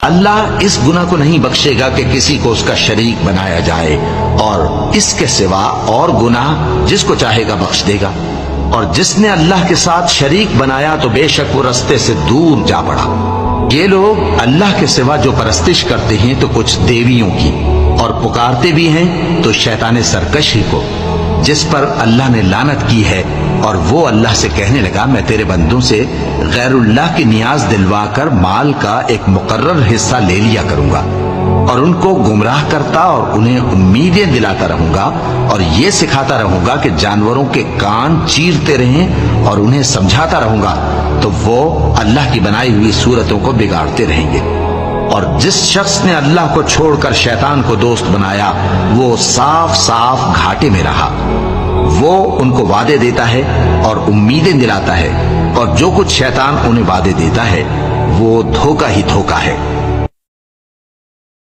اللہ اس گناہ کو نہیں بخشے گا کہ کسی کو اس کا شریک بنایا جائے، اور اس کے سوا اور گناہ جس کو چاہے گا بخش دے گا، اور جس نے اللہ کے ساتھ شریک بنایا تو بے شک وہ رستے سے دور جا پڑا۔ یہ لوگ اللہ کے سوا جو پرستش کرتے ہیں تو کچھ دیویوں کی، اور پکارتے بھی ہیں تو شیطان سرکش ہی کو، جس پر اللہ نے لعنت کی ہے۔ اور وہ اللہ سے کہنے لگا میں تیرے بندوں سے غیر اللہ کی نیاز دلوا کر مال کا ایک مقرر حصہ لے لیا کروں گا، اور ان کو گمراہ کرتا اور انہیں امیدیں دلاتا رہوں گا، اور یہ سکھاتا رہوں گا کہ جانوروں کے کان چیرتے رہیں، اور انہیں سمجھاتا رہوں گا تو وہ اللہ کی بنائی ہوئی صورتوں کو بگاڑتے رہیں گے۔ اور جس شخص نے اللہ کو چھوڑ کر شیطان کو دوست بنایا وہ صاف صاف گھاٹے میں رہا۔ وہ ان کو وعدے دیتا ہے اور امیدیں دلاتا ہے، اور جو کچھ شیطان انہیں وعدے دیتا ہے وہ دھوکہ ہی دھوکہ ہے۔